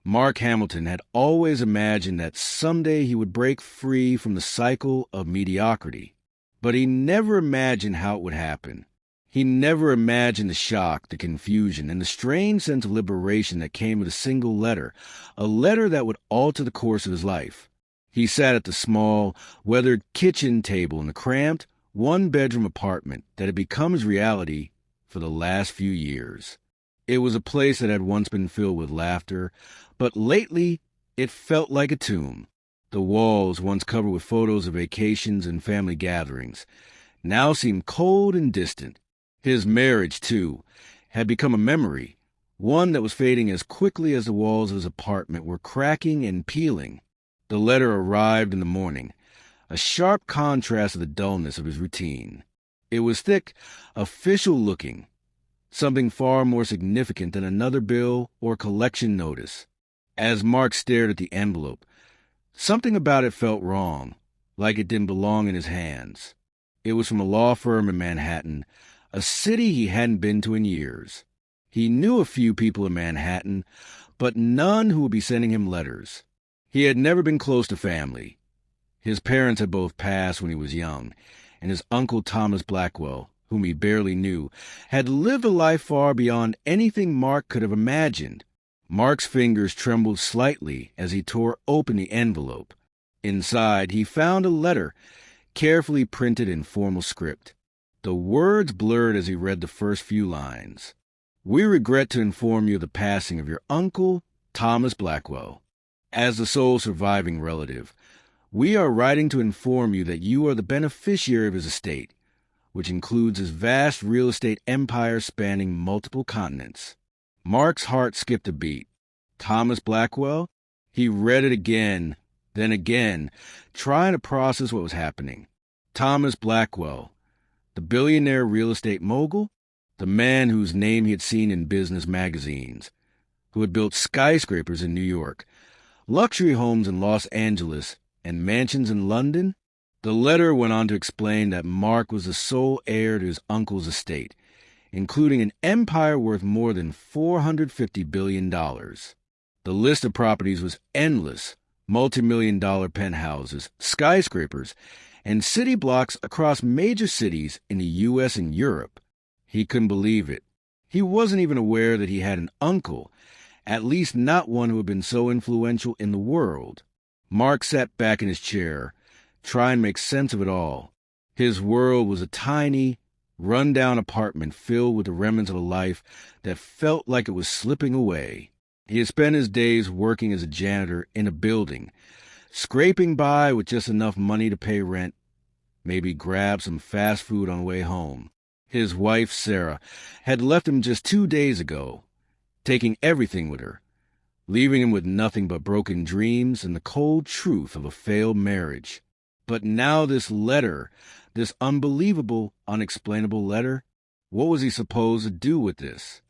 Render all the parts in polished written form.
Mark Hamilton had always imagined that someday he would break free from the cycle of mediocrity, but he never imagined how it would happen. He never imagined the shock, the confusion, and the strange sense of liberation that came with a single letter, a letter that would alter the course of his life. He sat at the small, weathered kitchen table in the cramped, one-bedroom apartment that had become his reality for the last few years. It was a place that had once been filled with laughter, but lately it felt like a tomb. The walls, once covered with photos of vacations and family gatherings, now seemed cold and distant. His marriage, too, had become a memory, one that was fading as quickly as the walls of his apartment were cracking and peeling. The letter arrived in the morning, a sharp contrast to the dullness of his routine. It was thick, official-looking, something far more significant than another bill or collection notice. As Mark stared at the envelope, something about it felt wrong, like it didn't belong in his hands. It was from a law firm in Manhattan, a city he hadn't been to in years. He knew a few people in Manhattan, but none who would be sending him letters. He had never been close to family. His parents had both passed when he was young, and his uncle Thomas Blackwell, whom he barely knew, had lived a life far beyond anything Mark could have imagined. Mark's fingers trembled slightly as he tore open the envelope. Inside, he found a letter, carefully printed in formal script. The words blurred as he read the first few lines. "We regret to inform you of the passing of your uncle, Thomas Blackwell. As the sole surviving relative, we are writing to inform you that you are the beneficiary of his estate, which includes his vast real estate empire spanning multiple continents." Mark's heart skipped a beat. Thomas Blackwell? He read it again, then again, trying to process what was happening. Thomas Blackwell, the billionaire real estate mogul, the man whose name he had seen in business magazines, who had built skyscrapers in New York, luxury homes in Los Angeles, and mansions in London. The letter went on to explain that Mark was the sole heir to his uncle's estate, including an empire worth more than $450 billion. The list of properties was endless: multi-million-dollar penthouses, skyscrapers, and city blocks across major cities in the U.S. and Europe. He couldn't believe it. He wasn't even aware that he had an uncle, at least not one who had been so influential in the world. Mark sat back in his chair, trying to make sense of it all. His world was a tiny, run-down apartment filled with the remnants of a life that felt like it was slipping away. He had spent his days working as a janitor in a building, scraping by with just enough money to pay rent, maybe grab some fast food on the way home. His wife, Sarah, had left him just 2 days ago, taking everything with her, leaving him with nothing but broken dreams and the cold truth of a failed marriage. But now this letter, this unbelievable, unexplainable letter, what was he supposed to do with this?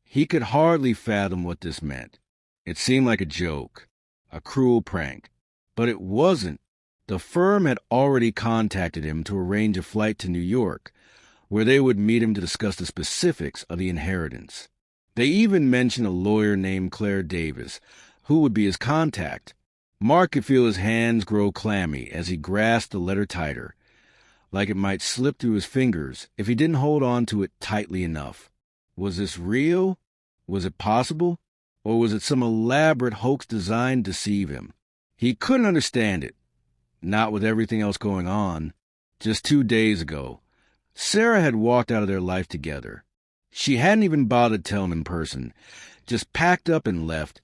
He could hardly fathom what this meant. It seemed like a joke, a cruel prank. But it wasn't. The firm had already contacted him to arrange a flight to New York, where they would meet him to discuss the specifics of the inheritance. They even mentioned a lawyer named Claire Davis, who would be his contact. Mark could feel his hands grow clammy as he grasped the letter tighter, like it might slip through his fingers if he didn't hold on to it tightly enough. Was this real? Was it possible? Or was it some elaborate hoax designed to deceive him? He couldn't understand it, not with everything else going on. Just 2 days ago, Sarah had walked out of their life together. She hadn't even bothered to tell him in person, just packed up and left,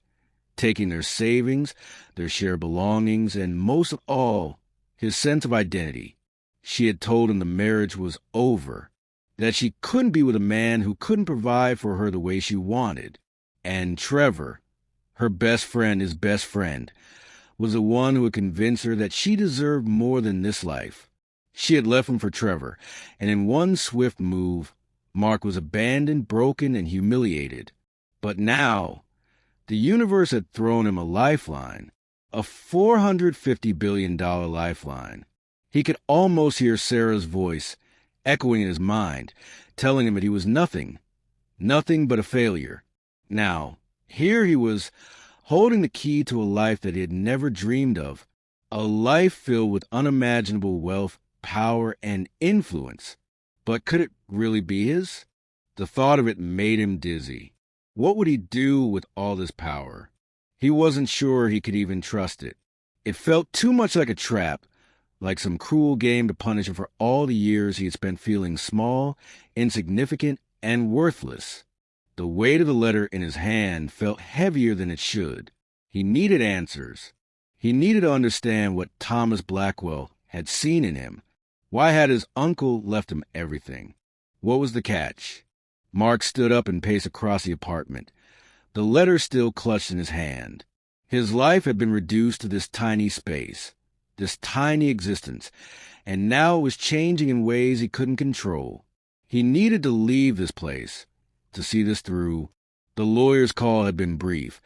taking their savings, their shared belongings, and most of all, his sense of identity. She had told him the marriage was over, that she couldn't be with a man who couldn't provide for her the way she wanted. And Trevor, her best friend, his best friend, was the one who would convince her that she deserved more than this life. She had left him for Trevor, and in one swift move, Mark was abandoned, broken, and humiliated. But now, the universe had thrown him a lifeline, a $450 billion lifeline. He could almost hear Sarah's voice echoing in his mind, telling him that he was nothing but a failure. Now, here he was, holding the key to a life that he had never dreamed of, a life filled with unimaginable wealth, power, and influence. But could it really be his? The thought of it made him dizzy. What would he do with all this power? He wasn't sure he could even trust it. It felt too much like a trap, like some cruel game to punish him for all the years he had spent feeling small, insignificant, and worthless. The weight of the letter in his hand felt heavier than it should. He needed answers. He needed to understand what Thomas Blackwell had seen in him. Why had his uncle left him everything? What was the catch? Mark stood up and paced across the apartment, the letter still clutched in his hand. His life had been reduced to this tiny space, this tiny existence, and now it was changing in ways he couldn't control. He needed to leave this place, to see this through. The lawyer's call had been brief,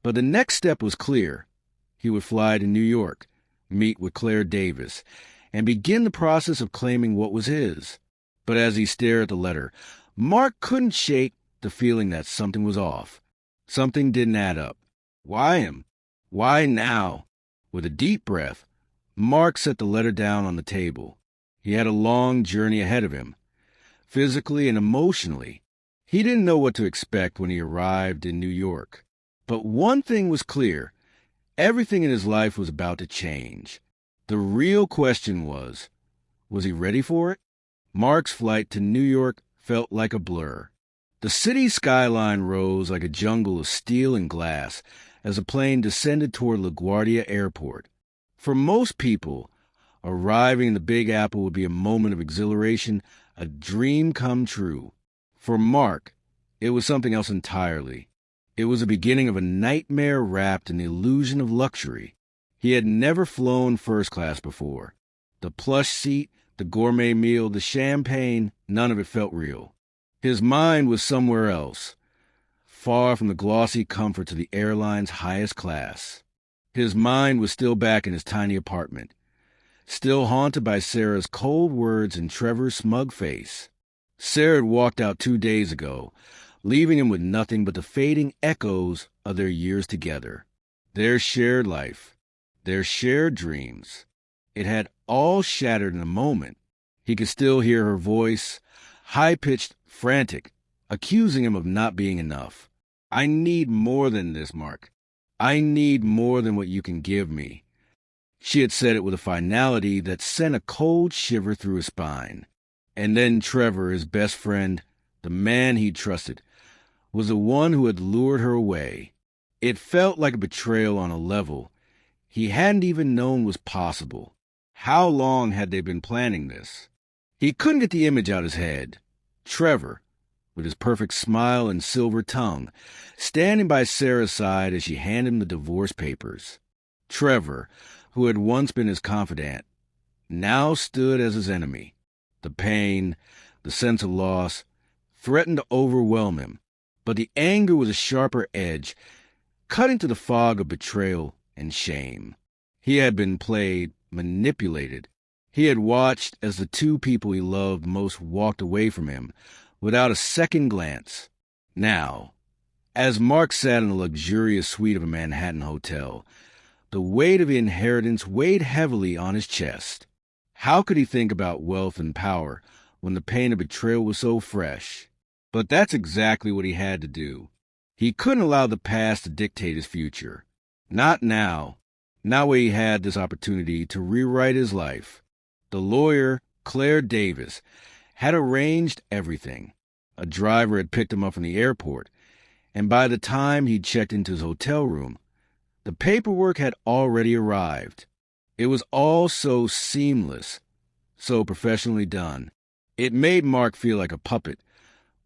but the next step was clear. He would fly to New York, meet with Claire Davis, and begin the process of claiming what was his. But as he stared at the letter, Mark couldn't shake the feeling that something was off. Something didn't add up. Why him? Why now? With a deep breath, Mark set the letter down on the table. He had a long journey ahead of him, physically and emotionally. He didn't know what to expect when he arrived in New York. But one thing was clear. Everything in his life was about to change. The real question was he ready for it? Mark's flight to New York felt like a blur. The city's skyline rose like a jungle of steel and glass as the plane descended toward LaGuardia Airport. For most people, arriving in the Big Apple would be a moment of exhilaration, a dream come true. For Mark, it was something else entirely. It was the beginning of a nightmare wrapped in the illusion of luxury. He had never flown first class before. The plush seat, the gourmet meal, the champagne, none of it felt real. His mind was somewhere else, far from the glossy comforts of the airline's highest class. His mind was still back in his tiny apartment, still haunted by Sarah's cold words and Trevor's smug face. Sarah had walked out 2 days ago, leaving him with nothing but the fading echoes of their years together, their shared life, their shared dreams. It had all shattered in a moment. He could still hear her voice, high-pitched, frantic, accusing him of not being enough. I need more than this, Mark. I need more than what you can give me. She had said it with a finality that sent a cold shiver through his spine. And then Trevor, his best friend, the man he trusted, was the one who had lured her away. It felt like a betrayal on a level he hadn't even known was possible. How long had they been planning this? He couldn't get the image out of his head. Trevor, with his perfect smile and silver tongue, standing by Sarah's side as she handed him the divorce papers. Trevor, who had once been his confidant, now stood as his enemy. The pain, the sense of loss, threatened to overwhelm him, but the anger was a sharper edge, cutting to the fog of betrayal and shame. He had been played, manipulated. He had watched as the two people he loved most walked away from him without a second glance. Now, as Mark sat in the luxurious suite of a Manhattan hotel, the weight of the inheritance weighed heavily on his chest. How could he think about wealth and power when the pain of betrayal was so fresh? But that's exactly what he had to do. He couldn't allow the past to dictate his future. Not now. Not when he had this opportunity to rewrite his life. The lawyer, Claire Davis, had arranged everything. A driver had picked him up from the airport, and by the time he'd checked into his hotel room, the paperwork had already arrived. It was all so seamless, so professionally done. It made Mark feel like a puppet,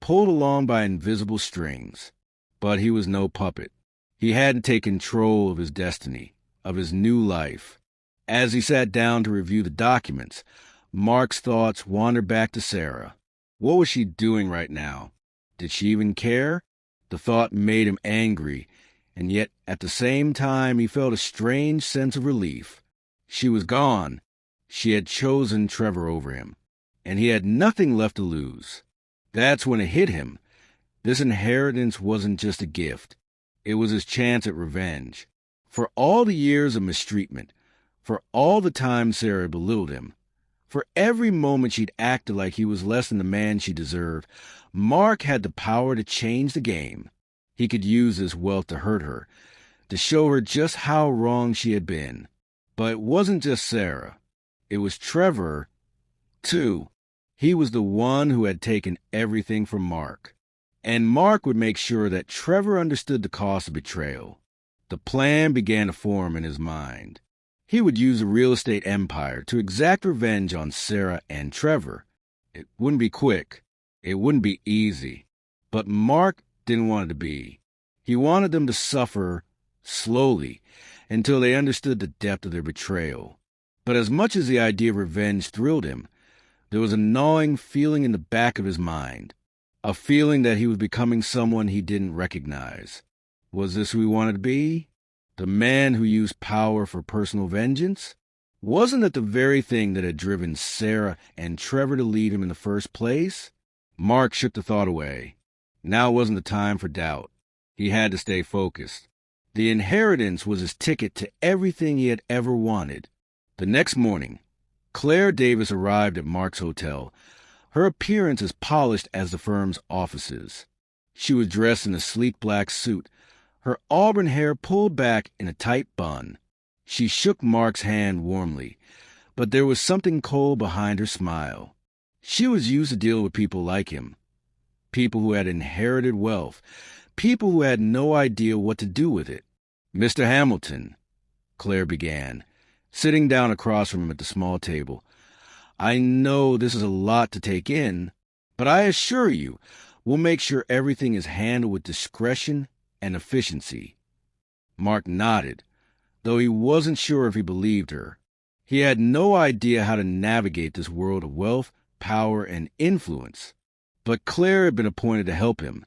pulled along by invisible strings. But he was no puppet. He hadn't taken control of his destiny, of his new life. As he sat down to review the documents, Mark's thoughts wandered back to Sarah. What was she doing right now? Did she even care? The thought made him angry, and yet at the same time he felt a strange sense of relief. She was gone. She had chosen Trevor over him, and he had nothing left to lose. That's when it hit him. This inheritance wasn't just a gift. It was his chance at revenge. For all the years of mistreatment, for all the time Sarah belittled him, for every moment she'd acted like he was less than the man she deserved, Mark had the power to change the game. He could use his wealth to hurt her, to show her just how wrong she had been. But it wasn't just Sarah. It was Trevor, too. He was the one who had taken everything from Mark. And Mark would make sure that Trevor understood the cost of betrayal. The plan began to form in his mind. He would use the real estate empire to exact revenge on Sarah and Trevor. It wouldn't be quick. It wouldn't be easy. But Mark didn't want it to be. He wanted them to suffer slowly until they understood the depth of their betrayal. But as much as the idea of revenge thrilled him, there was a gnawing feeling in the back of his mind, a feeling that he was becoming someone he didn't recognize. Was this who he wanted to be? The man who used power for personal vengeance? Wasn't it the very thing that had driven Sarah and Trevor to leave him in the first place? Mark shook the thought away. Now wasn't the time for doubt. He had to stay focused. The inheritance was his ticket to everything he had ever wanted. The next morning, Claire Davis arrived at Mark's hotel, her appearance as polished as the firm's offices. She was dressed in a sleek black suit, her auburn hair pulled back in a tight bun. She shook Mark's hand warmly, but there was something cold behind her smile. She was used to dealing with people like him, people who had inherited wealth, people who had no idea what to do with it. "Mr. Hamilton," Claire began, sitting down across from him at the small table, "I know this is a lot to take in, but I assure you we'll make sure everything is handled with discretion and efficiency." Mark nodded, though he wasn't sure if he believed her. He had no idea how to navigate this world of wealth, power, and influence. But Claire had been appointed to help him,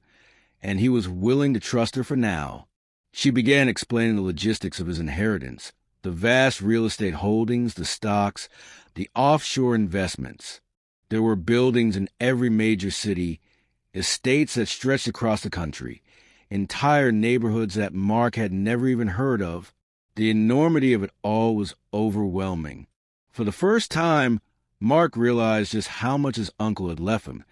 and he was willing to trust her for now. She began explaining the logistics of his inheritance, the vast real estate holdings, the stocks, the offshore investments. There were buildings in every major city, estates that stretched across the country, entire neighborhoods that Mark had never even heard of. The enormity of it all was overwhelming. For the first time, Mark realized just how much his uncle had left him,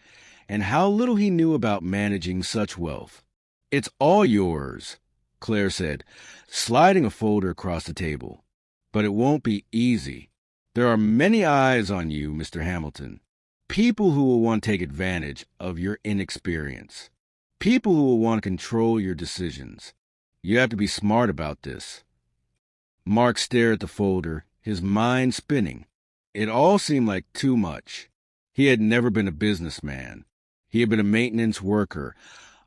and how little he knew about managing such wealth. "It's all yours," Claire said, sliding a folder across the table. "But it won't be easy. There are many eyes on you, Mr. Hamilton. People who will want to take advantage of your inexperience. People who will want to control your decisions. You have to be smart about this." Mark stared at the folder, his mind spinning. It all seemed like too much. He had never been a businessman. He had been a maintenance worker,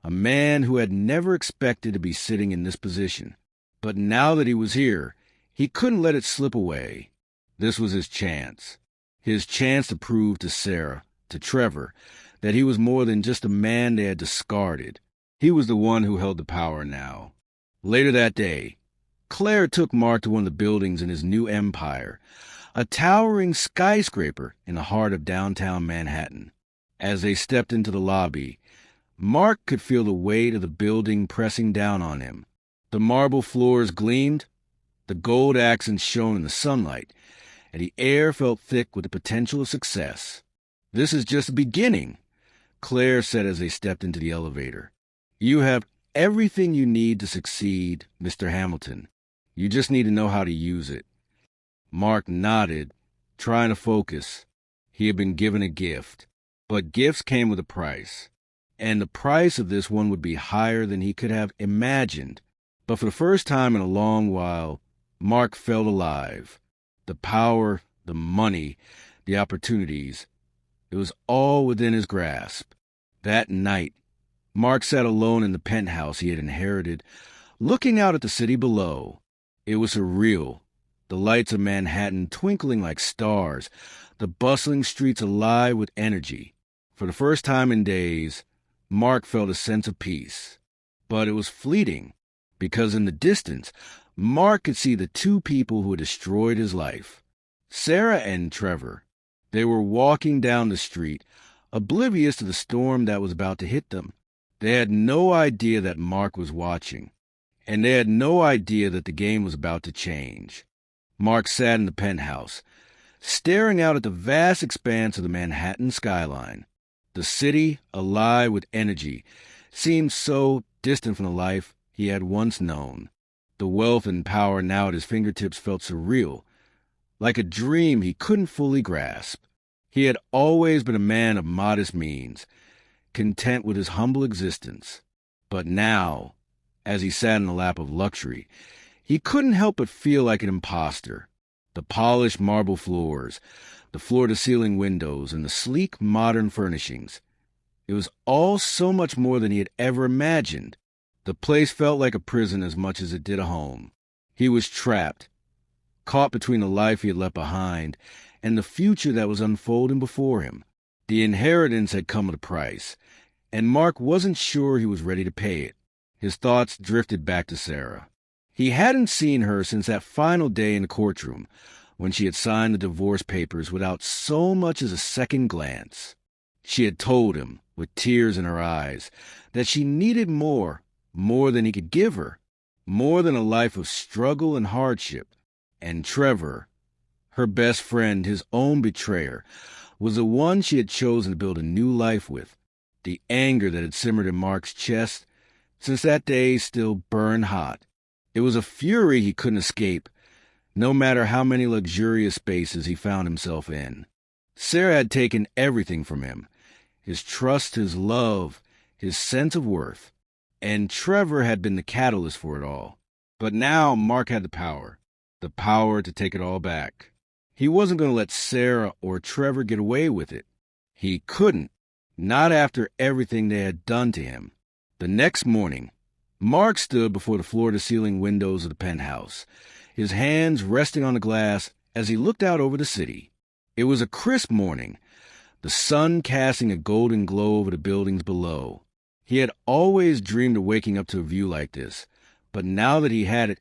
a man who had never expected to be sitting in this position. But now that he was here, he couldn't let it slip away. This was his chance to prove to Sarah, to Trevor, that he was more than just a man they had discarded. He was the one who held the power now. Later that day, Claire took Mark to one of the buildings in his new empire, a towering skyscraper in the heart of downtown Manhattan. As they stepped into the lobby, Mark could feel the weight of the building pressing down on him. The marble floors gleamed, the gold accents shone in the sunlight, and the air felt thick with the potential of success. "This is just the beginning," Claire said as they stepped into the elevator. "You have everything you need to succeed, Mr. Hamilton. You just need to know how to use it." Mark nodded, trying to focus. He had been given a gift, but gifts came with a price, and the price of this one would be higher than he could have imagined. But for the first time in a long while, Mark felt alive. The power, the money, the opportunities, it was all within his grasp. That night, Mark sat alone in the penthouse he had inherited, looking out at the city below. It was surreal, the lights of Manhattan twinkling like stars, the bustling streets alive with energy. For the first time in days, Mark felt a sense of peace. But it was fleeting, because in the distance, Mark could see the two people who had destroyed his life. Sarah and Trevor. They were walking down the street, oblivious to the storm that was about to hit them. They had no idea that Mark was watching. and they had no idea that the game was about to change. Mark sat in the penthouse, staring out at the vast expanse of the Manhattan skyline. The city, alive with energy, seemed so distant from the life he had once known. The wealth and power now at his fingertips felt surreal, like a dream he couldn't fully grasp. He had always been a man of modest means, content with his humble existence. But now, as he sat in the lap of luxury, he couldn't help but feel like an imposter. The polished marble floors, the floor-to-ceiling windows, and the sleek modern furnishings. It was all so much more than he had ever imagined. The place felt like a prison as much as it did a home. He was trapped, caught between the life he had left behind and the future that was unfolding before him. The inheritance had come at a price, and Mark wasn't sure he was ready to pay it. His thoughts drifted back to Sarah. He hadn't seen her since that final day in the courtroom, when she had signed the divorce papers without so much as a second glance. She had told him, with tears in her eyes, that she needed more than he could give her, more than a life of struggle and hardship. And Trevor, her best friend, his own betrayer, was the one she had chosen to build a new life with. The anger that had simmered in Mark's chest since that day still burned hot. It was a fury he couldn't escape, no matter how many luxurious spaces he found himself in. Sarah had taken everything from him, his trust, his love, his sense of worth, and Trevor had been the catalyst for it all. But now Mark had the power to take it all back. He wasn't going to let Sarah or Trevor get away with it. He couldn't, not after everything they had done to him. The next morning, Mark stood before the floor-to-ceiling windows of the penthouse, his hands resting on the glass as he looked out over the city. It was a crisp morning, the sun casting a golden glow over the buildings below. He had always dreamed of waking up to a view like this, but now that he had it,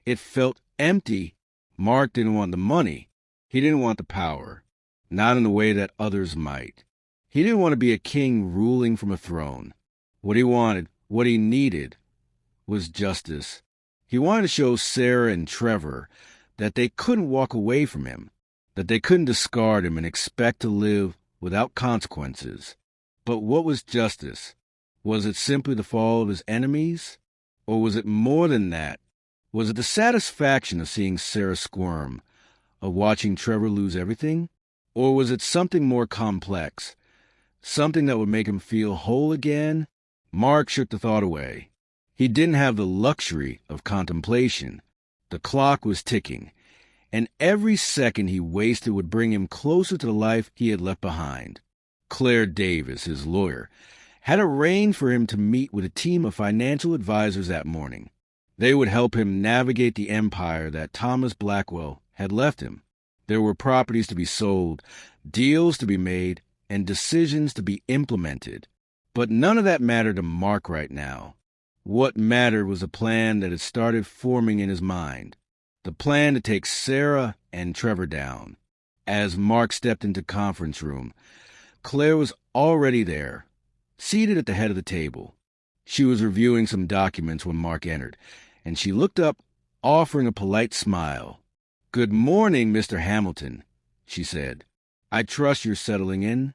it felt empty. Mark didn't want the money. He didn't want the power, not in the way that others might. He didn't want to be a king ruling from a throne. What he wanted, what he needed, was justice. He wanted to show Sarah and Trevor that they couldn't walk away from him, that they couldn't discard him and expect to live without consequences. But what was justice? Was it simply the fall of his enemies? Or was it more than that? Was it the satisfaction of seeing Sarah squirm, of watching Trevor lose everything? Or was it something more complex, something that would make him feel whole again? Mark shook the thought away. He didn't have the luxury of contemplation. The clock was ticking, and every second he wasted would bring him closer to the life he had left behind. Claire Davis, his lawyer, had arranged for him to meet with a team of financial advisors that morning. They would help him navigate the empire that Thomas Blackwell had left him. There were properties to be sold, deals to be made, and decisions to be implemented. But none of that mattered to Mark right now. What mattered was a plan that had started forming in his mind. The plan to take Sarah and Trevor down. As Mark stepped into the conference room, Claire was already there, seated at the head of the table. She was reviewing some documents when Mark entered, and she looked up, offering a polite smile. "Good morning, Mr. Hamilton," she said. "I trust you're settling in?"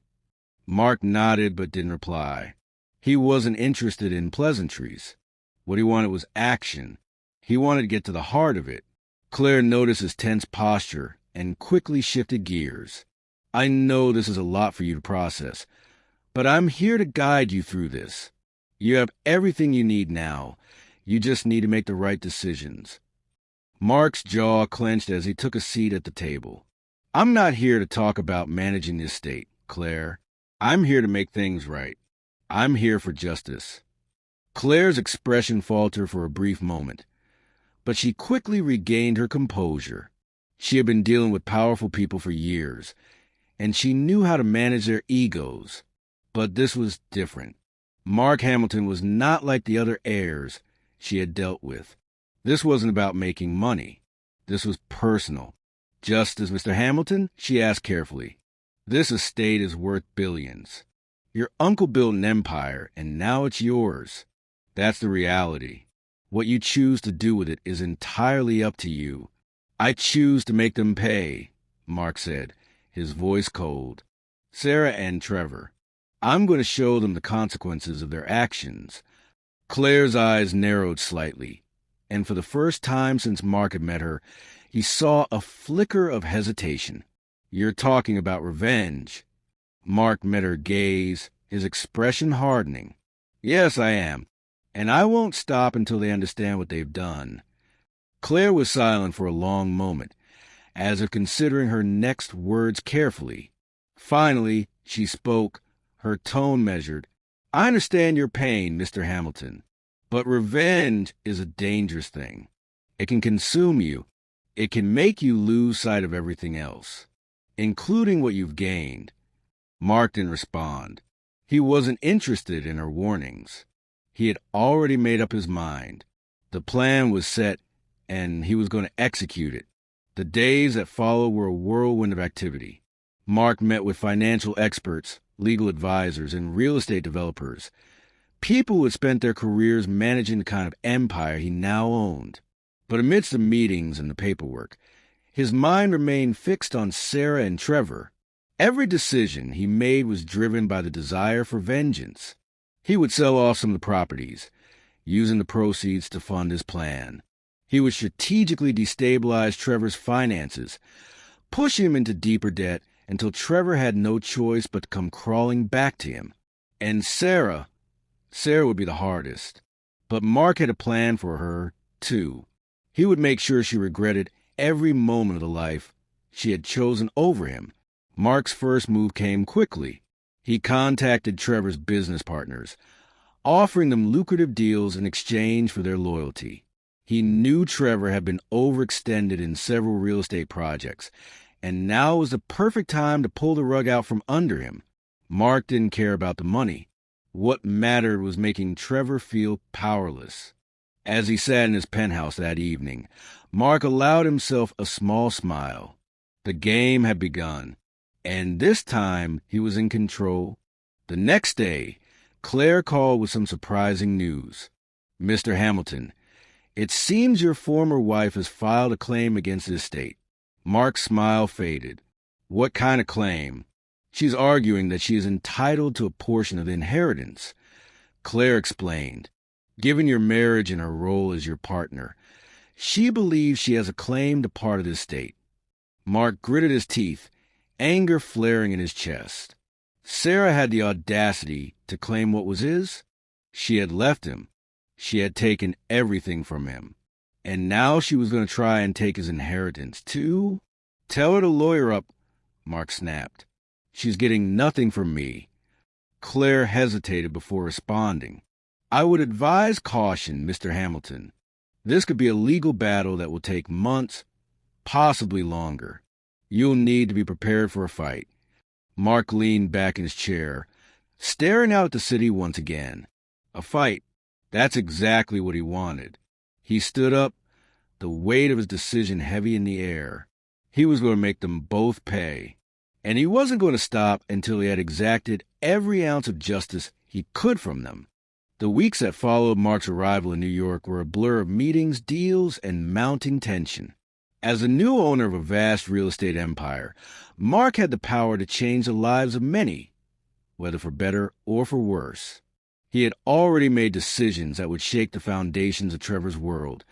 Mark nodded but didn't reply. He wasn't interested in pleasantries. What he wanted was action. He wanted to get to the heart of it. Claire noticed his tense posture and quickly shifted gears. "I know this is a lot for you to process, but I'm here to guide you through this. You have everything you need now. You just need to make the right decisions." Mark's jaw clenched as he took a seat at the table. "I'm not here to talk about managing the estate, Claire. I'm here to make things right. I'm here for justice." Claire's expression faltered for a brief moment, but she quickly regained her composure. She had been dealing with powerful people for years, and she knew how to manage their egos. But this was different. Mark Hamilton was not like the other heirs she had dealt with. This wasn't about making money. This was personal. "Justice, Mr. Hamilton?" she asked carefully. "This estate is worth billions. Your uncle built an empire, and now it's yours. That's the reality. What you choose to do with it is entirely up to you. I choose to make them pay, Mark said, his voice cold. Sarah and Trevor. I'm going to show them the consequences of their actions. Claire's eyes narrowed slightly, and for the first time since Mark had met her, he saw a flicker of hesitation. You're talking about revenge. Mark met her gaze, his expression hardening. Yes, I am, and I won't stop until they understand what they've done. Claire was silent for a long moment, as if considering her next words carefully. Finally, she spoke, her tone measured. I understand your pain, Mr. Hamilton, but revenge is a dangerous thing. It can consume you. It can make you lose sight of everything else, including what you've gained. Mark didn't respond. He wasn't interested in her warnings. He had already made up his mind. The plan was set, and he was going to execute it. The days that followed were a whirlwind of activity. Mark met with financial experts, legal advisors, and real estate developers, people who had spent their careers managing the kind of empire he now owned. But amidst the meetings and the paperwork, his mind remained fixed on Sarah and Trevor. Every decision he made was driven by the desire for vengeance. He would sell off some of the properties, using the proceeds to fund his plan. He would strategically destabilize Trevor's finances, push him into deeper debt until Trevor had no choice but to come crawling back to him. And Sarah would be the hardest. But Mark had a plan for her, too. He would make sure she regretted every moment of the life she had chosen over him. Mark's first move came quickly. He contacted Trevor's business partners, offering them lucrative deals in exchange for their loyalty. He knew Trevor had been overextended in several real estate projects, and now was the perfect time to pull the rug out from under him. Mark didn't care about the money. What mattered was making Trevor feel powerless. As he sat in his penthouse that evening, Mark allowed himself a small smile. The game had begun, and this time he was in control. The next day, Claire called with some surprising news. Mr. Hamilton, it seems your former wife has filed a claim against the estate. Mark's smile faded. What kind of claim? She's arguing that she is entitled to a portion of the inheritance. Claire explained. Given your marriage and her role as your partner, she believes she has a claim to part of the estate. Mark gritted his teeth, anger flaring in his chest. Sarah had the audacity to claim what was his. She had left him. She had taken everything from him. And now she was going to try and take his inheritance, too? Tell her to lawyer up, Mark snapped. She's getting nothing from me. Claire hesitated before responding. I would advise caution, Mr. Hamilton. This could be a legal battle that will take months, possibly longer. You'll need to be prepared for a fight. Mark leaned back in his chair, staring out at the city once again. A fight. That's exactly what he wanted. He stood up, the weight of his decision heavy in the air. He was going to make them both pay. And he wasn't going to stop until he had exacted every ounce of justice he could from them. The weeks that followed Mark's arrival in New York were a blur of meetings, deals, and mounting tension. As the new owner of a vast real estate empire, Mark had the power to change the lives of many, whether for better or for worse. He had already made decisions that would shake the foundations of Trevor's world,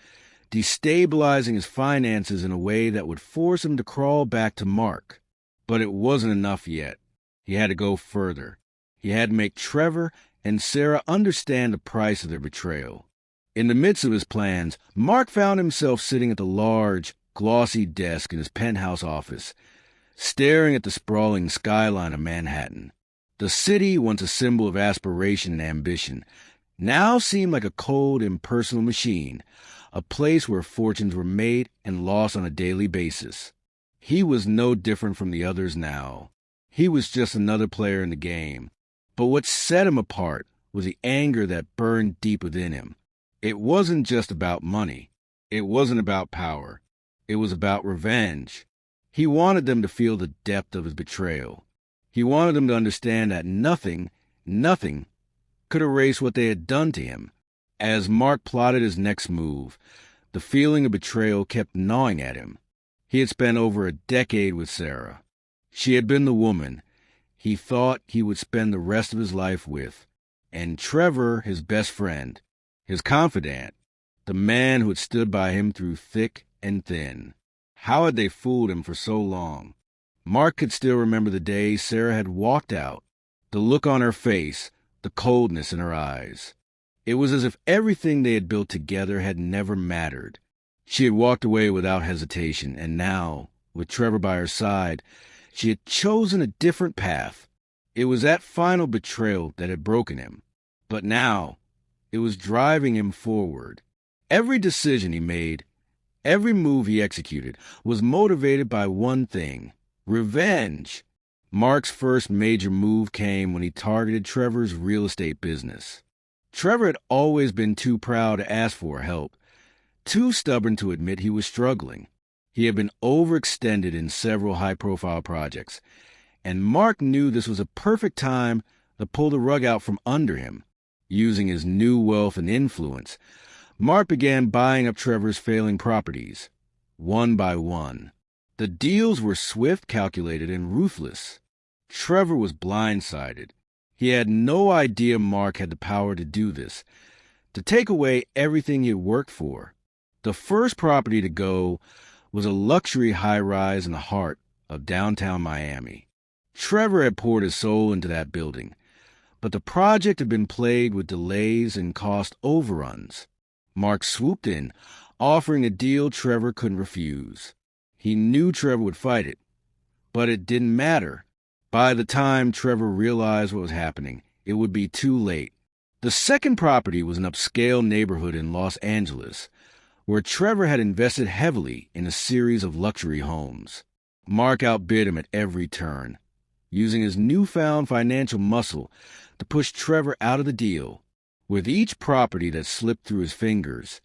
destabilizing his finances in a way that would force him to crawl back to Mark. But it wasn't enough yet. He had to go further. He had to make Trevor and Sarah understand the price of their betrayal. In the midst of his plans, Mark found himself sitting at the large, glossy desk in his penthouse office, staring at the sprawling skyline of Manhattan. The city, once a symbol of aspiration and ambition, now seemed like a cold, impersonal machine, a place where fortunes were made and lost on a daily basis. He was no different from the others now. He was just another player in the game. But what set him apart was the anger that burned deep within him. It wasn't just about money. It wasn't about power. It was about revenge. He wanted them to feel the depth of his betrayal. He wanted them to understand that nothing could erase what they had done to him. As Mark plotted his next move, the feeling of betrayal kept gnawing at him. He had spent over a decade with Sarah. She had been the woman he thought he would spend the rest of his life with. And Trevor, his best friend, his confidant, the man who had stood by him through thick and thin. How had they fooled him for so long? Mark could still remember the day Sarah had walked out, the look on her face, the coldness in her eyes. It was as if everything they had built together had never mattered. She had walked away without hesitation, and now, with Trevor by her side, she had chosen a different path. It was that final betrayal that had broken him. But now, it was driving him forward. Every decision he made, every move he executed, was motivated by one thing: revenge. Mark's first major move came when he targeted Trevor's real estate business. Trevor had always been too proud to ask for help, too stubborn to admit he was struggling. He had been overextended in several high-profile projects, and Mark knew this was a perfect time to pull the rug out from under him. Using his new wealth and influence, Mark began buying up Trevor's failing properties, one by one. The deals were swift, calculated, and ruthless. Trevor was blindsided. He had no idea Mark had the power to do this, to take away everything he had worked for. The first property to go was a luxury high-rise in the heart of downtown Miami. Trevor had poured his soul into that building, but the project had been plagued with delays and cost overruns. Mark swooped in, offering a deal Trevor couldn't refuse. He knew Trevor would fight it, but it didn't matter. By the time Trevor realized what was happening, it would be too late. The second property was an upscale neighborhood in Los Angeles, where Trevor had invested heavily in a series of luxury homes. Mark outbid him at every turn, using his newfound financial muscle to push Trevor out of the deal. With each property that slipped through his fingers,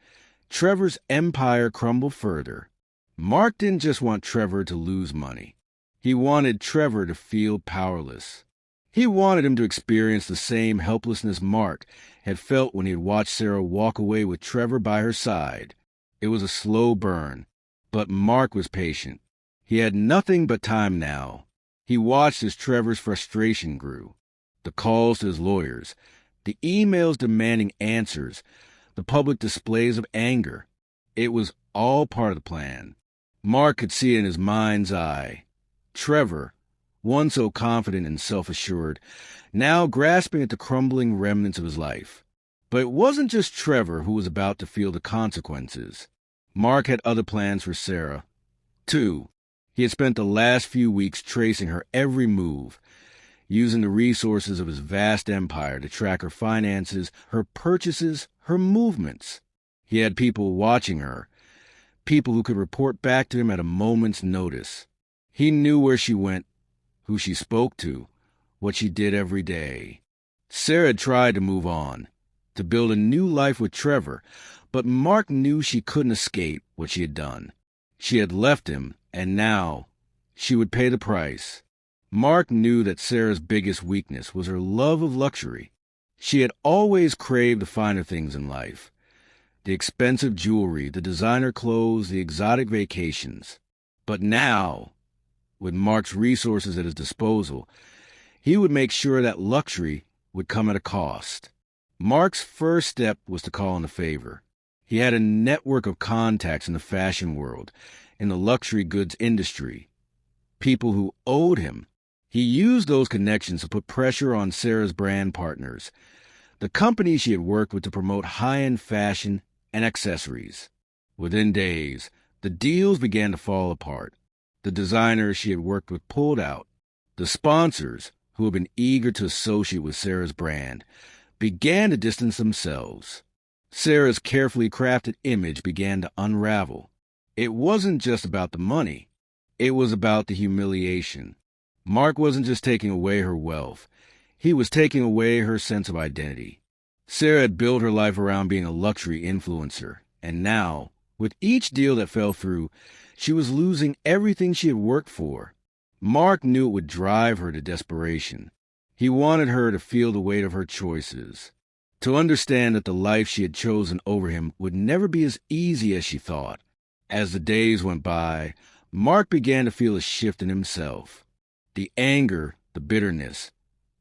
Trevor's empire crumbled further. Mark didn't just want Trevor to lose money. He wanted Trevor to feel powerless. He wanted him to experience the same helplessness Mark had felt when he had watched Sarah walk away with Trevor by her side. It was a slow burn, but Mark was patient. He had nothing but time now. He watched as Trevor's frustration grew. The calls to his lawyers, the emails demanding answers, the public displays of anger. It was all part of the plan. Mark could see it in his mind's eye. Trevor, once so confident and self-assured, now grasping at the crumbling remnants of his life. But it wasn't just Trevor who was about to feel the consequences. Mark had other plans for Sarah, too. He had spent the last few weeks tracing her every move, using the resources of his vast empire to track her finances, her purchases, her movements. He had people watching her, people who could report back to him at a moment's notice. He knew where she went, who she spoke to, what she did every day. Sarah had tried to move on, to build a new life with Trevor, but Mark knew she couldn't escape what she had done. She had left him, and now she would pay the price. Mark knew that Sarah's biggest weakness was her love of luxury. She had always craved the finer things in life: the expensive jewelry, the designer clothes, the exotic vacations. But now, with Mark's resources at his disposal, he would make sure that luxury would come at a cost. Mark's first step was to call in a favor. He had a network of contacts in the fashion world, in the luxury goods industry, people who owed him. He used those connections to put pressure on Sarah's brand partners, the companies she had worked with to promote high-end fashion and accessories. Within days, the deals began to fall apart. The designers she had worked with pulled out. The sponsors, who had been eager to associate with Sarah's brand, began to distance themselves. Sarah's carefully crafted image began to unravel. It wasn't just about the money. It was about the humiliation. Mark wasn't just taking away her wealth. He was taking away her sense of identity. Sarah had built her life around being a luxury influencer, and now, with each deal that fell through, she was losing everything she had worked for. Mark knew it would drive her to desperation. He wanted her to feel the weight of her choices, to understand that the life she had chosen over him would never be as easy as she thought. As the days went by, Mark began to feel a shift in himself. The anger, the bitterness,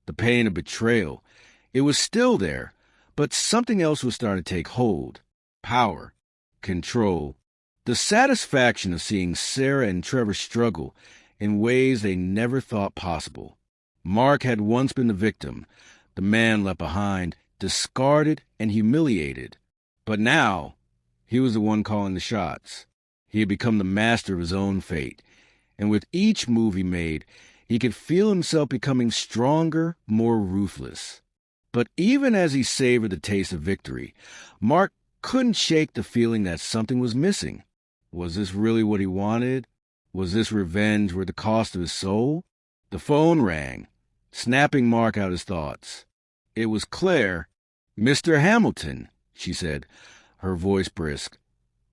the pain of betrayal, it was still there, but something else was starting to take hold. Power, control, the satisfaction of seeing Sarah and Trevor struggle in ways they never thought possible. Mark had once been the victim, the man left behind, discarded and humiliated. But now, he was the one calling the shots. He had become the master of his own fate, and with each move he made, he could feel himself becoming stronger, more ruthless. But even as he savored the taste of victory, Mark couldn't shake the feeling that something was missing. Was this really what he wanted? Was this revenge worth the cost of his soul? The phone rang, snapping Mark out his thoughts. It was Claire. "Mr. Hamilton," she said, her voice brisk.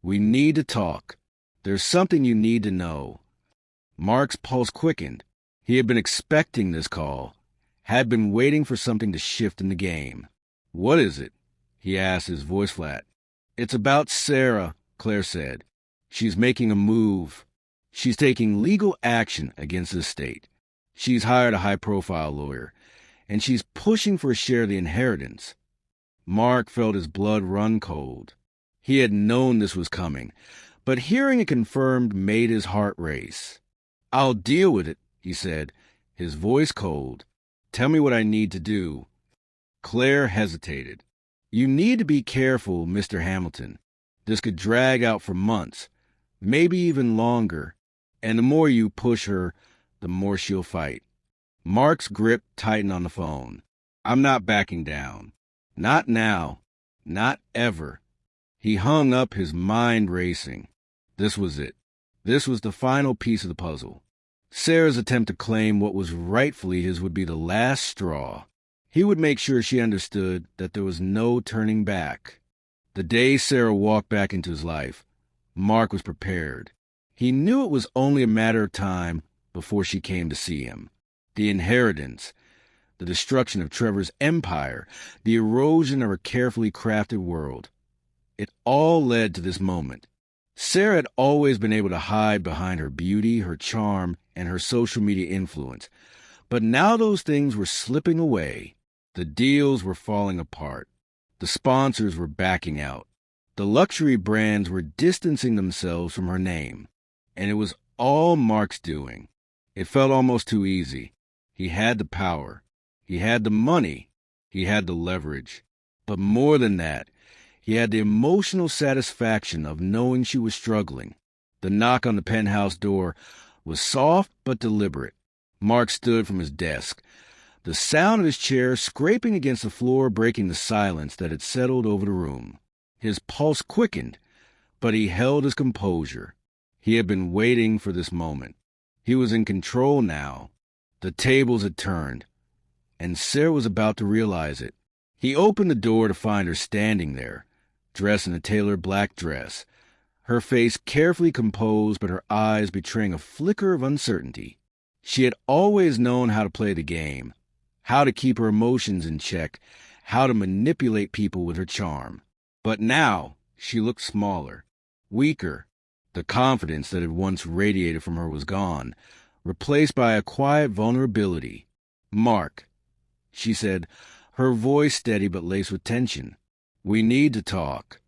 "We need to talk. There's something you need to know." Mark's pulse quickened. He had been expecting this call, had been waiting for something to shift in the game. "What is it?" he asked, his voice flat. "It's about Sarah," Claire said. "She's making a move. She's taking legal action against the estate. She's hired a high-profile lawyer, and she's pushing for a share of the inheritance." Mark felt his blood run cold. He had known this was coming, but hearing it confirmed made his heart race. "I'll deal with it," he said, his voice cold. "Tell me what I need to do." Claire hesitated. "You need to be careful, Mr. Hamilton. This could drag out for months, maybe even longer, and the more you push her, the more she'll fight." Mark's grip tightened on the phone. "I'm not backing down. Not now. Not ever." He hung up, his mind racing. This was it. This was the final piece of the puzzle. Sarah's attempt to claim what was rightfully his would be the last straw. He would make sure she understood that there was no turning back. The day Sarah walked back into his life, Mark was prepared. He knew it was only a matter of time before she came to see him. The inheritance, the destruction of Trevor's empire, the erosion of her carefully crafted world. It all led to this moment. Sarah had always been able to hide behind her beauty, her charm, and her social media influence. But now those things were slipping away. The deals were falling apart. The sponsors were backing out. The luxury brands were distancing themselves from her name. And it was all Mark's doing. It felt almost too easy. He had the power. He had the money. He had the leverage. But more than that, he had the emotional satisfaction of knowing she was struggling. The knock on the penthouse door was soft but deliberate. Mark stood from his desk, the sound of his chair scraping against the floor breaking the silence that had settled over the room. His pulse quickened, but he held his composure. He had been waiting for this moment. He was in control now. The tables had turned, and Sarah was about to realize it. He opened the door to find her standing there, dressed in a tailored black dress, her face carefully composed but her eyes betraying a flicker of uncertainty. She had always known how to play the game, how to keep her emotions in check, how to manipulate people with her charm. But now she looked smaller, weaker. The confidence that had once radiated from her was gone, replaced by a quiet vulnerability. "Mark," she said, her voice steady but laced with tension. "We need to talk."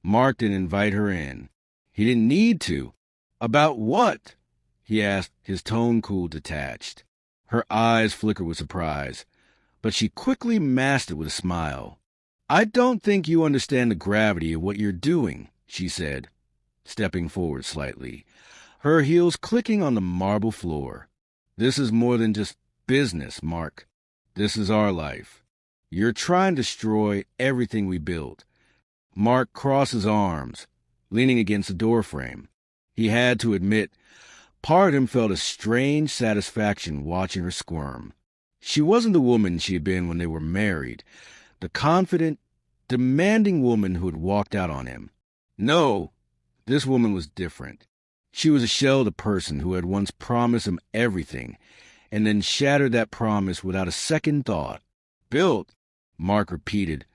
Mark didn't invite her in. He didn't need to. "About what?" he asked, his tone cool, detached. Her eyes flickered with surprise, but she quickly masked it with a smile. "I don't think you understand the gravity of what you're doing," she said, stepping forward slightly, her heels clicking on the marble floor. "This is more than just business, Mark. This is our life. You're trying to destroy everything we built." Mark crossed his arms, leaning against the doorframe. He had to admit, part of him felt a strange satisfaction watching her squirm. She wasn't the woman she had been when they were married, the confident, demanding woman who had walked out on him. No, this woman was different. She was a shell of the person who had once promised him everything, and then shattered that promise without a second thought. "Built," Mark repeated,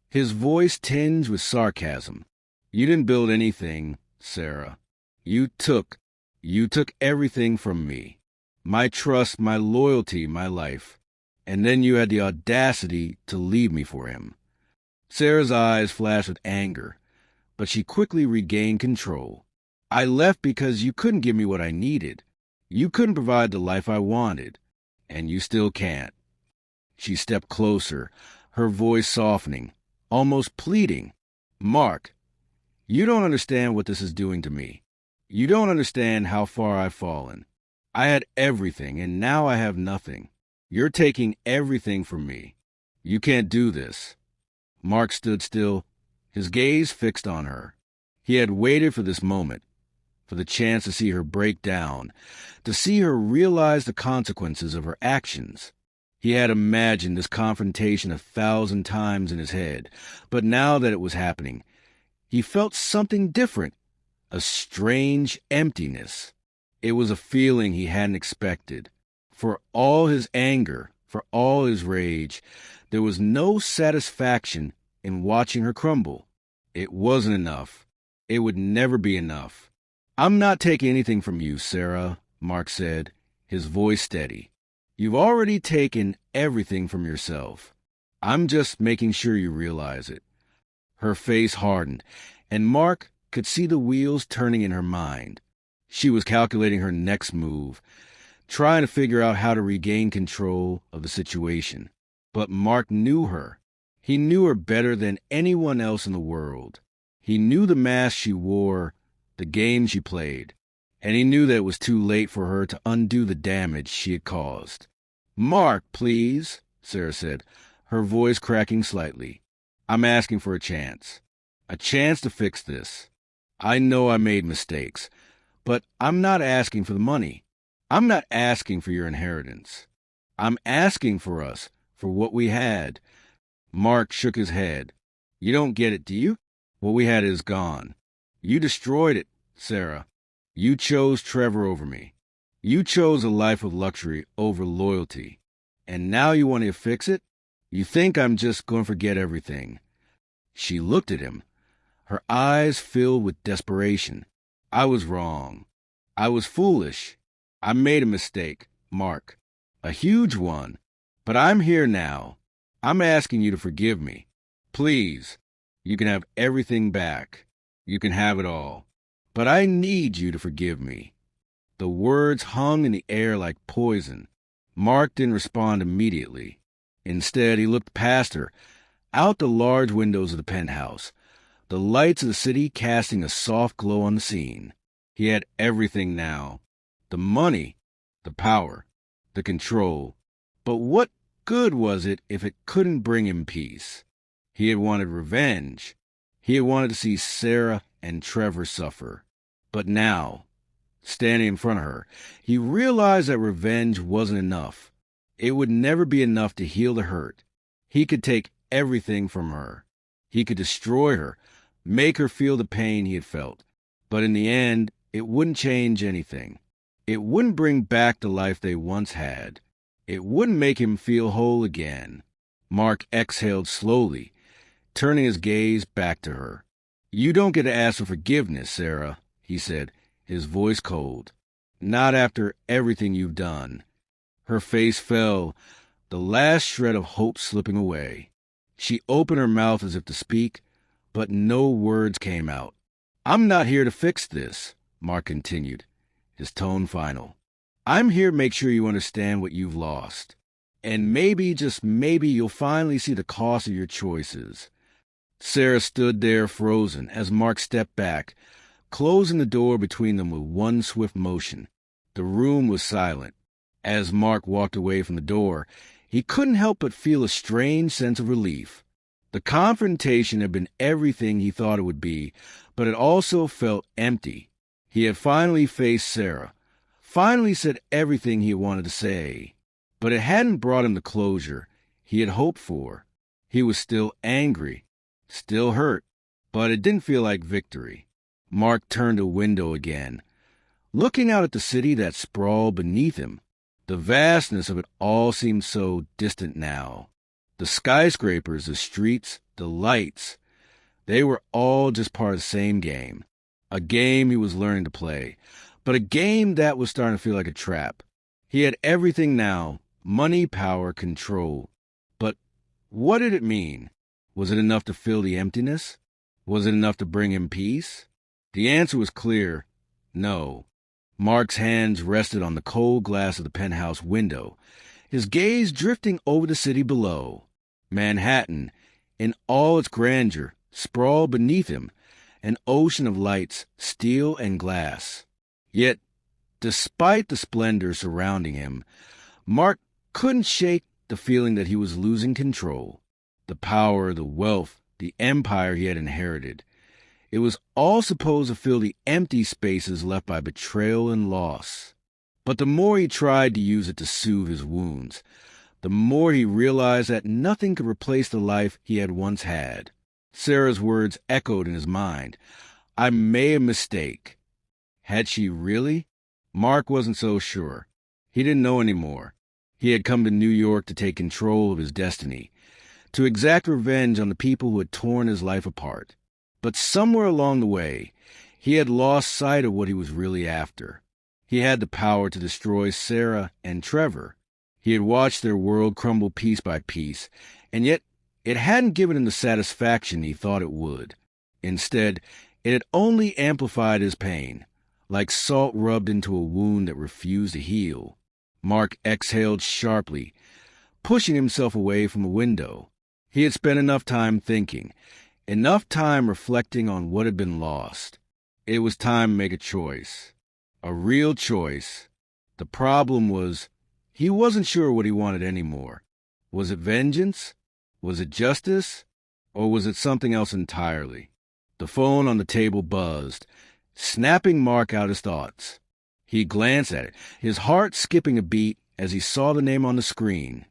his voice tinged with sarcasm. "You didn't build anything, Sarah. You took everything from me. My trust, my loyalty, my life. And then you had the audacity to leave me for him." Sarah's eyes flashed with anger, but she quickly regained control. "I left because you couldn't give me what I needed. You couldn't provide the life I wanted, and you still can't." She stepped closer, her voice softening, almost pleading. "Mark, you don't understand what this is doing to me. You don't understand how far I've fallen. I had everything, and now I have nothing. You're taking everything from me. You can't do this." Mark stood still, his gaze fixed on her. He had waited for this moment, for the chance to see her break down, to see her realize the consequences of her actions. He had imagined this confrontation 1,000 times in his head, but now that it was happening, he felt something different, a strange emptiness. It was a feeling he hadn't expected. For all his anger, for all his rage, there was no satisfaction in watching her crumble. It wasn't enough. It would never be enough. "I'm not taking anything from you, Sarah," Mark said, his voice steady. "You've already taken everything from yourself. I'm just making sure you realize it." Her face hardened, and Mark could see the wheels turning in her mind. She was calculating her next move, trying to figure out how to regain control of the situation. But Mark knew her. He knew her better than anyone else in the world. He knew the mask she wore, the game she played, and he knew that it was too late for her to undo the damage she had caused. "Mark, please," Sarah said, her voice cracking slightly. "I'm asking for a chance to fix this. I know I made mistakes, but I'm not asking for the money. I'm not asking for your inheritance. I'm asking for us, for what we had." Mark shook his head. "You don't get it, do you? What we had is gone. You destroyed it, Sarah. You chose Trevor over me. You chose a life of luxury over loyalty. And now you want to fix it? You think I'm just going to forget everything." She looked at him, her eyes filled with desperation. "I was wrong. I was foolish. I made a mistake, Mark. A huge one. But I'm here now. I'm asking you to forgive me. Please. You can have everything back. You can have it all. But I need you to forgive me." The words hung in the air like poison. Mark didn't respond immediately. Instead, he looked past her, out the large windows of the penthouse, the lights of the city casting a soft glow on the scene. He had everything now. The money, the power, the control. But what good was it if it couldn't bring him peace? He had wanted revenge. He had wanted to see Sarah and Trevor suffer. But now, standing in front of her, he realized that revenge wasn't enough. It would never be enough to heal the hurt. He could take everything from her. He could destroy her, make her feel the pain he had felt. But in the end, it wouldn't change anything. It wouldn't bring back the life they once had. It wouldn't make him feel whole again. Mark exhaled slowly, turning his gaze back to her. "You don't get to ask for forgiveness, Sarah," he said, his voice cold. "Not after everything you've done." Her face fell, the last shred of hope slipping away. She opened her mouth as if to speak, but no words came out. "I'm not here to fix this," Mark continued, his tone final. "I'm here to make sure you understand what you've lost. And maybe, just maybe, you'll finally see the cost of your choices." Sarah stood there frozen as Mark stepped back, closing the door between them with one swift motion. The room was silent. As Mark walked away from the door, he couldn't help but feel a strange sense of relief. The confrontation had been everything he thought it would be, but it also felt empty. He had finally faced Sarah, finally said everything he wanted to say. But it hadn't brought him the closure he had hoped for. He was still angry, still hurt, but it didn't feel like victory. Mark turned to a window again, looking out at the city that sprawled beneath him. The vastness of it all seemed so distant now. The skyscrapers, the streets, the lights, they were all just part of the same game. A game he was learning to play, but a game that was starting to feel like a trap. He had everything now: money, power, control. But what did it mean? Was it enough to fill the emptiness? Was it enough to bring him peace? The answer was clear: no. Mark's hands rested on the cold glass of the penthouse window, his gaze drifting over the city below. Manhattan, in all its grandeur, sprawled beneath him, an ocean of lights, steel and glass. Yet, despite the splendor surrounding him, Mark couldn't shake the feeling that he was losing control. The power, the wealth, the empire he had inherited. It was all supposed to fill the empty spaces left by betrayal and loss. But the more he tried to use it to soothe his wounds, the more he realized that nothing could replace the life he had once had. Sarah's words echoed in his mind. I made a mistake. Had she really? Mark wasn't so sure. He didn't know anymore. He had come to New York to take control of his destiny, to exact revenge on the people who had torn his life apart. But somewhere along the way, he had lost sight of what he was really after. He had the power to destroy Sarah and Trevor. He had watched their world crumble piece by piece, and yet it hadn't given him the satisfaction he thought it would. Instead, it had only amplified his pain, like salt rubbed into a wound that refused to heal. Mark exhaled sharply, pushing himself away from the window. He had spent enough time thinking, enough time reflecting on what had been lost. It was time to make a choice. A real choice. The problem was, he wasn't sure what he wanted anymore. Was it vengeance? Was it justice? Or was it something else entirely? The phone on the table buzzed, snapping Mark out his thoughts. He glanced at it, his heart skipping a beat as he saw the name on the screen.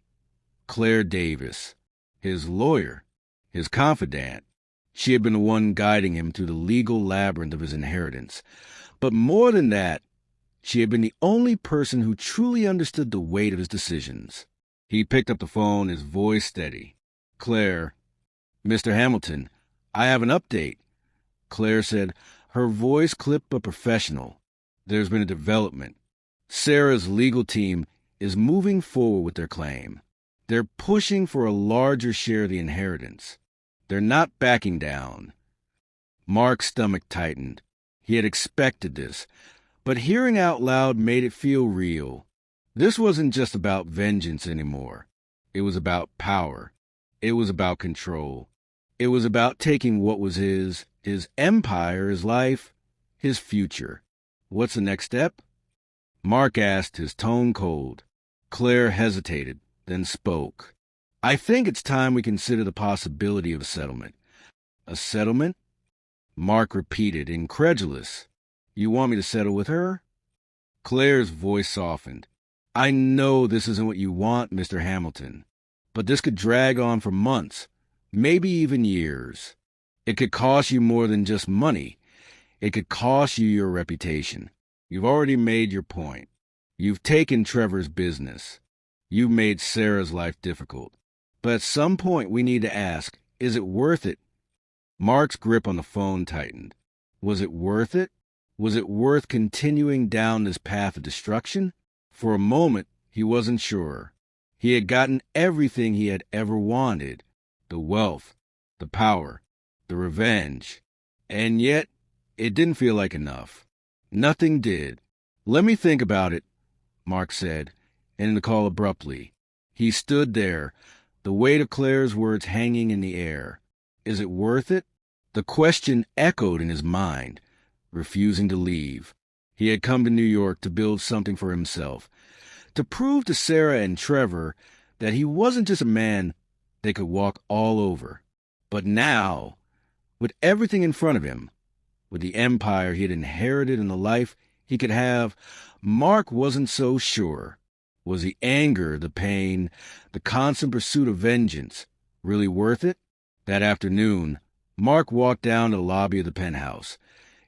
Claire Davis, his lawyer, his confidant. She had been the one guiding him through the legal labyrinth of his inheritance. But more than that, she had been the only person who truly understood the weight of his decisions. He picked up the phone, his voice steady. Claire, Mr. Hamilton, I have an update. Claire said, her voice clipped but professional. There's been a development. Sarah's legal team is moving forward with their claim. They're pushing for a larger share of the inheritance. They're not backing down. Mark's stomach tightened. He had expected this, but hearing out loud made it feel real. This wasn't just about vengeance anymore. It was about power. It was about control. It was about taking what was his empire, his life, his future. What's the next step? Mark asked, his tone cold. Claire hesitated, then spoke. I think it's time we consider the possibility of a settlement. A settlement? Mark repeated, incredulous. You want me to settle with her? Claire's voice softened. I know this isn't what you want, Mr. Hamilton, but this could drag on for months, maybe even years. It could cost you more than just money. It could cost you your reputation. You've already made your point. You've taken Trevor's business. You've made Sarah's life difficult. But at some point we need to ask, is it worth it? Mark's grip on the phone tightened. Was it worth it? Was it worth continuing down this path of destruction? For a moment, he wasn't sure. He had gotten everything he had ever wanted. The wealth, the power, the revenge. And yet, it didn't feel like enough. Nothing did. Let me think about it, Mark said, ending the call abruptly. He stood there, the weight of Claire's words hanging in the air. Is it worth it? The question echoed in his mind, refusing to leave. He had come to New York to build something for himself, to prove to Sarah and Trevor that he wasn't just a man they could walk all over. But now, with everything in front of him, with the empire he had inherited and the life he could have, Mark wasn't so sure. Was the anger, the pain, the constant pursuit of vengeance really worth it? That afternoon, Mark walked down to the lobby of the penthouse,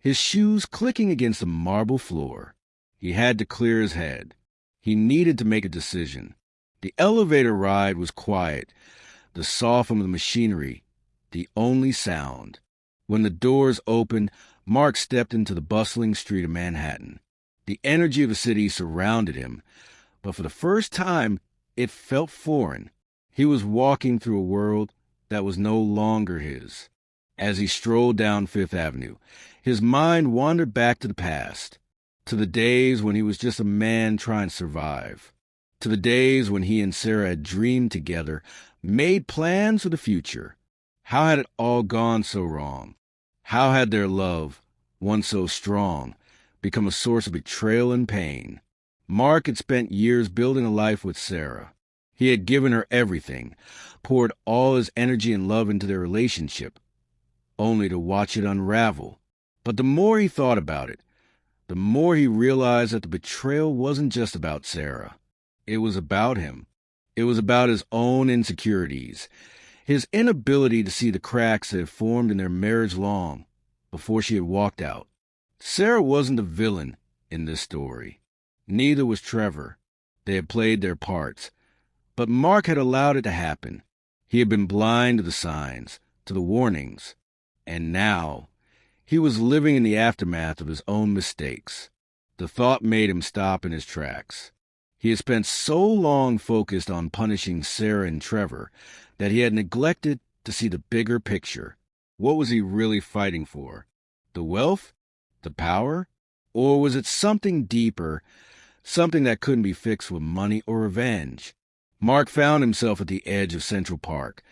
his shoes clicking against the marble floor. He had to clear his head. He needed to make a decision. The elevator ride was quiet, the soft hum of the machinery, the only sound. When the doors opened, Mark stepped into the bustling street of Manhattan. The energy of the city surrounded him, but for the first time, it felt foreign. He was walking through a world that was no longer his. As he strolled down Fifth Avenue, his mind wandered back to the past, to the days when he was just a man trying to survive, to the days when he and Sarah had dreamed together, made plans for the future. How had it all gone so wrong? How had their love, once so strong, become a source of betrayal and pain? Mark had spent years building a life with Sarah. He had given her everything, poured all his energy and love into their relationship, only to watch it unravel. But the more he thought about it, the more he realized that the betrayal wasn't just about Sarah. It was about him. It was about his own insecurities, his inability to see the cracks that had formed in their marriage long before she had walked out. Sarah wasn't the villain in this story. Neither was Trevor. They had played their parts. But Mark had allowed it to happen. He had been blind to the signs, to the warnings. And now, he was living in the aftermath of his own mistakes. The thought made him stop in his tracks. He had spent so long focused on punishing Sarah and Trevor that he had neglected to see the bigger picture. What was he really fighting for? The wealth? The power? Or was it something deeper, something that couldn't be fixed with money or revenge? Mark found himself at the edge of Central Park,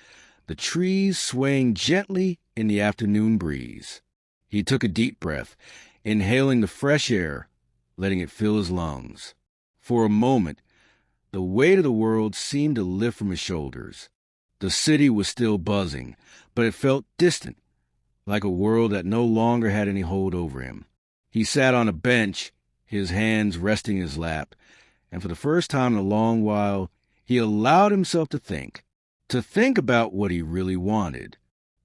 the trees swaying gently in the afternoon breeze. He took a deep breath, inhaling the fresh air, letting it fill his lungs. For a moment, the weight of the world seemed to lift from his shoulders. The city was still buzzing, but it felt distant, like a world that no longer had any hold over him. He sat on a bench, his hands resting in his lap, and for the first time in a long while, he allowed himself to think about what he really wanted.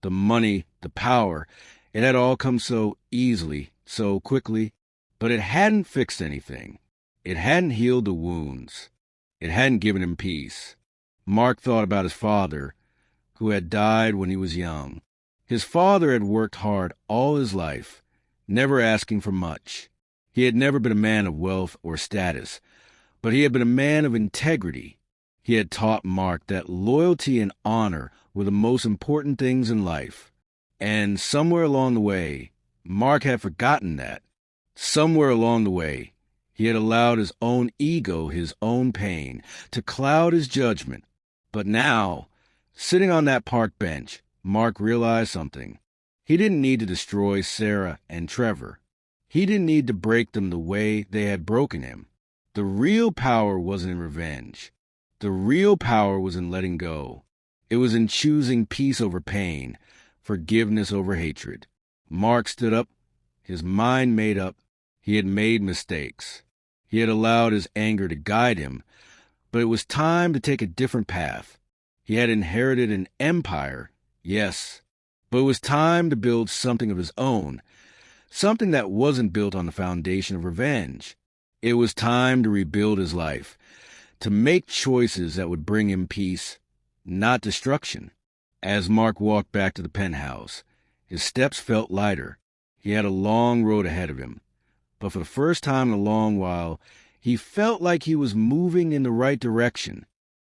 The money, the power, it had all come so easily, so quickly, but it hadn't fixed anything. It hadn't healed the wounds. It hadn't given him peace. Mark thought about his father, who had died when he was young. His father had worked hard all his life, never asking for much. He had never been a man of wealth or status, but he had been a man of integrity. He had taught Mark that loyalty and honor were the most important things in life. And somewhere along the way, Mark had forgotten that. Somewhere along the way, he had allowed his own ego, his own pain, to cloud his judgment. But now, sitting on that park bench, Mark realized something. He didn't need to destroy Sarah and Trevor. He didn't need to break them the way they had broken him. The real power wasn't in revenge. The real power was in letting go. It was in choosing peace over pain, forgiveness over hatred. Mark stood up, his mind made up. He had made mistakes. He had allowed his anger to guide him, but it was time to take a different path. He had inherited an empire, yes, but it was time to build something of his own, something that wasn't built on the foundation of revenge. It was time to rebuild his life, to make choices that would bring him peace, not destruction. As Mark walked back to the penthouse, his steps felt lighter. He had a long road ahead of him, but for the first time in a long while, he felt like he was moving in the right direction.